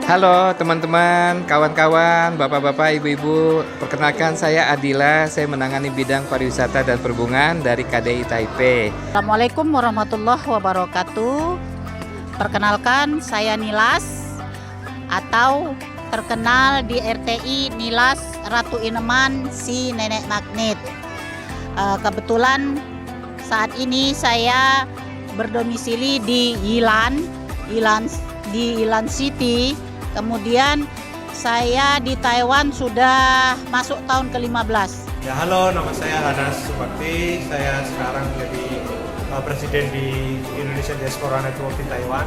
Halo teman-teman, kawan-kawan, bapak-bapak, ibu-ibu. Perkenalkan saya Adila, saya menangani bidang pariwisata dan perhubungan dari KDI Taipei. Assalamualaikum warahmatullahi wabarakatuh. Perkenalkan saya Nilas atau terkenal di RTI Nilas Ratu Ineman si Nenek Magnet. Kebetulan saat ini saya berdomisili di Yilan City. Kemudian saya di Taiwan sudah masuk tahun ke-15. Ya, halo, nama saya Anas Subakti. Saya sekarang jadi presiden di Indonesia Diaspora Network di Taiwan.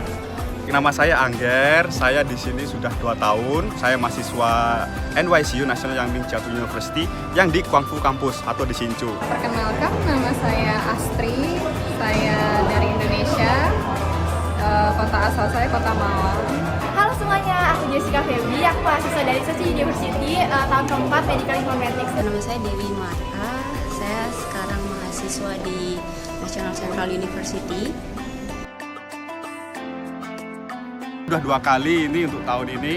Nama saya Angger, saya di sini sudah 2 tahun. Saya mahasiswa NYCU National Yang Ming Chiao University yang di Guangfu Campus atau di Hsinchu. Perkenalkan, nama saya Astri. Saya dari Indonesia. Kota asal saya Kota Malang. Halo semuanya, aku Jessica Febri, aku mahasiswa dari Hsinchu University tahun keempat Medical Informatics. Nama saya Dewi Marta, saya sekarang mahasiswa di National Central University. Sudah 2 kali ini untuk tahun ini,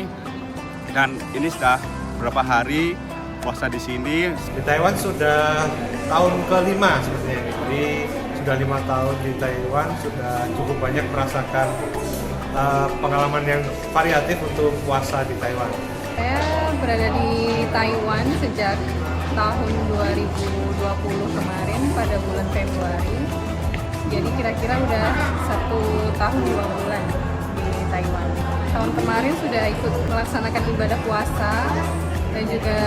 dan ini sudah berapa hari puasa di sini. Di Taiwan sudah tahun ke-5 sepertinya. Jadi sudah 5 tahun di Taiwan, sudah cukup banyak merasakan pengalaman yang variatif untuk puasa di Taiwan. Saya berada di Taiwan sejak tahun 2020 kemarin pada bulan Februari. Jadi kira-kira udah 1 tahun 2 bulan di Taiwan. Tahun kemarin sudah ikut melaksanakan ibadah puasa dan juga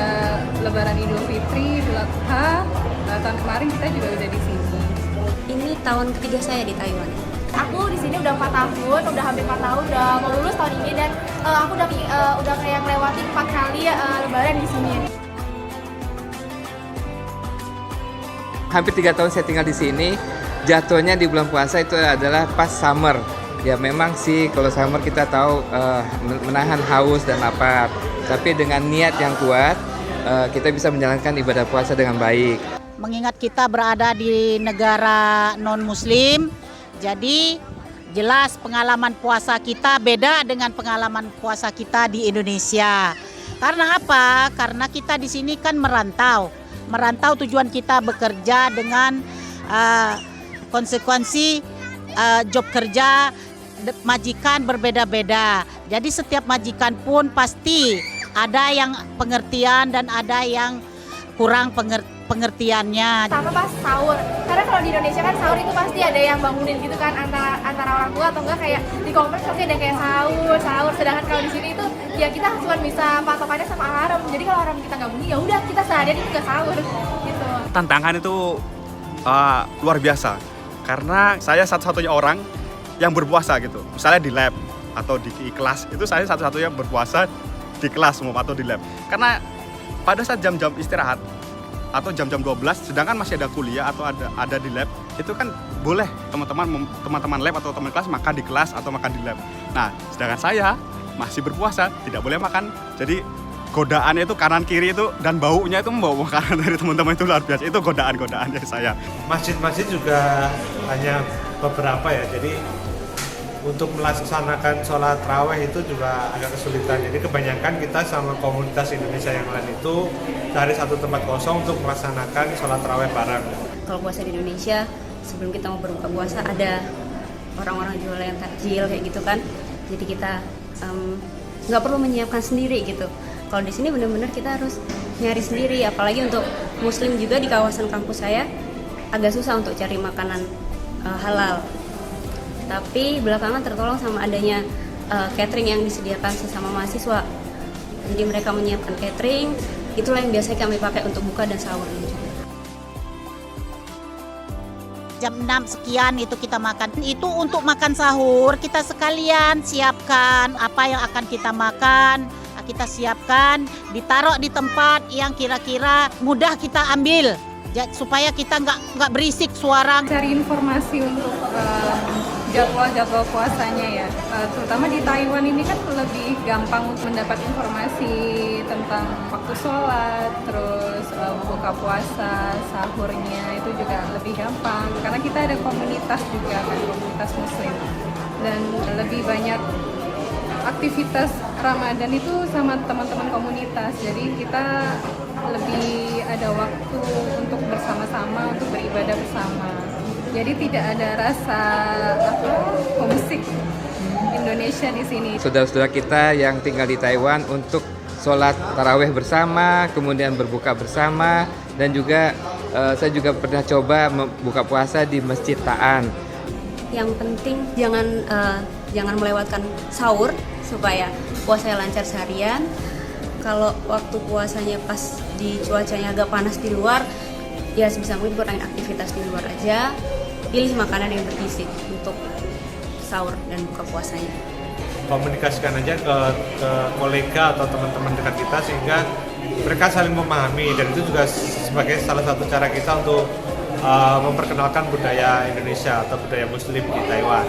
Lebaran Idul Fitri, Idul Adha. Tahun kemarin kita juga udah di sini. Ini tahun ketiga saya di Taiwan. Aku di sini udah 4 tahun, udah hampir 4 tahun, udah mau lulus tahun ini dan aku udah kayak ngelewatin 4 kali Lebaran di sini. Hampir 3 tahun saya tinggal di sini. Jatuhnya di bulan puasa itu adalah pas summer. Ya memang sih kalau summer kita tahu menahan haus dan lapar. Tapi dengan niat yang kuat, kita bisa menjalankan ibadah puasa dengan baik. Mengingat kita berada di negara non-muslim, jadi jelas pengalaman puasa kita beda dengan pengalaman puasa kita di Indonesia. Karena apa? Karena kita di sini kan merantau. Merantau tujuan kita bekerja dengan konsekuensi job kerja majikan berbeda-beda. Jadi setiap majikan pun pasti ada yang pengertian dan ada yang kurang pengertiannya. Sama pas sahur, karena kalau di Indonesia kan sahur itu pasti ada yang bangunin gitu kan antara orang tua atau enggak kayak di kompleks pasti ada kayak sahur. Sedangkan kalau di sini itu ya kita cuma bisa patokannya sama alarm. Jadi kalau alarm kita nggak bunyi ya udah kita seharian itu nggak sahur gitu. Tantangan itu luar biasa karena saya satu-satunya orang yang berpuasa gitu. Misalnya di lab atau di kelas itu saya satu-satunya berpuasa di kelas atau di lab. Karena pada saat jam-jam istirahat atau jam-jam 12 sedangkan masih ada kuliah atau ada di lab, itu kan boleh teman-teman lab atau teman kelas makan di kelas atau makan di lab. Nah, sedangkan saya masih berpuasa, tidak boleh makan. Jadi godaannya itu kanan kiri itu dan baunya itu membawa makanan dari teman-teman itu luar biasa. Itu godaan dari saya. Masjid-masjid juga hanya beberapa ya. Jadi untuk melaksanakan sholat raweh itu juga agak kesulitan. Jadi kebanyakan kita sama komunitas Indonesia yang lain itu cari satu tempat kosong untuk melaksanakan sholat raweh bareng. Kalau puasa di Indonesia, sebelum kita mau berbuka puasa ada orang-orang jual yang takjil kayak gitu kan. Jadi kita nggak perlu menyiapkan sendiri gitu. Kalau di sini benar-benar kita harus nyari sendiri. Apalagi untuk Muslim juga di kawasan kampus saya agak susah untuk cari makanan halal. Tapi belakangan tertolong sama adanya catering yang disediakan sesama mahasiswa. Jadi mereka menyiapkan catering, itulah yang biasanya kami pakai untuk buka dan sahur. Jam 6 sekian itu kita makan. Itu untuk makan sahur, kita sekalian siapkan apa yang akan kita makan. Kita siapkan, ditaruh di tempat yang kira-kira mudah kita ambil. Supaya kita nggak berisik suara. Cari informasi untuk jadwal puasanya ya. Terutama di Taiwan ini kan lebih gampang untuk mendapat informasi tentang waktu sholat, terus buka puasa, sahurnya itu juga lebih gampang. Karena kita ada komunitas juga kan, komunitas muslim. Dan lebih banyak aktivitas Ramadan itu sama teman-teman komunitas. Jadi kita lebih ada waktu untuk bersama-sama, untuk beribadah bersama. Jadi tidak ada rasa homesick Indonesia di sini. Saudara-saudara kita yang tinggal di Taiwan untuk sholat taraweh bersama, kemudian berbuka bersama, dan juga saya juga pernah coba buka puasa di Masjid Ta'an. Yang penting jangan melewatkan sahur supaya puasanya lancar seharian. Kalau waktu puasanya pas di cuacanya agak panas di luar, ya sebisa mungkin kurangin aktivitas di luar aja. Pilih makanan yang bergizi untuk sahur dan buka puasanya. Komunikasikan aja ke kolega atau teman-teman dekat kita sehingga mereka saling memahami, dan itu juga sebagai salah satu cara kita untuk memperkenalkan budaya Indonesia atau budaya Muslim di Taiwan.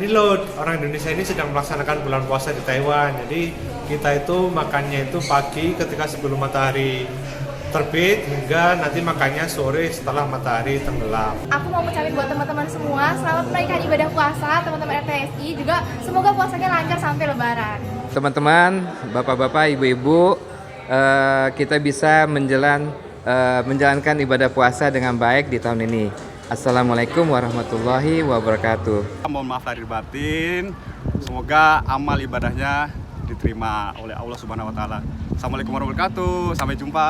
Ini loh, orang Indonesia ini sedang melaksanakan bulan puasa di Taiwan. Jadi kita itu makannya itu pagi ketika sebelum matahari terbit hingga nanti makannya sore setelah matahari tenggelam. Aku mau ucapin buat teman-teman semua selamat menunaikan ibadah puasa, teman-teman RTSI juga semoga puasanya lancar sampai Lebaran. Teman-teman, bapak-bapak, ibu-ibu, kita bisa menjalankan ibadah puasa dengan baik di tahun ini. Assalamualaikum warahmatullahi wabarakatuh. Mohon maaf lahir batin. Semoga amal ibadahnya diterima oleh Allah Subhanahu wa taala. Assalamualaikum warahmatullahi wabarakatuh. Sampai jumpa.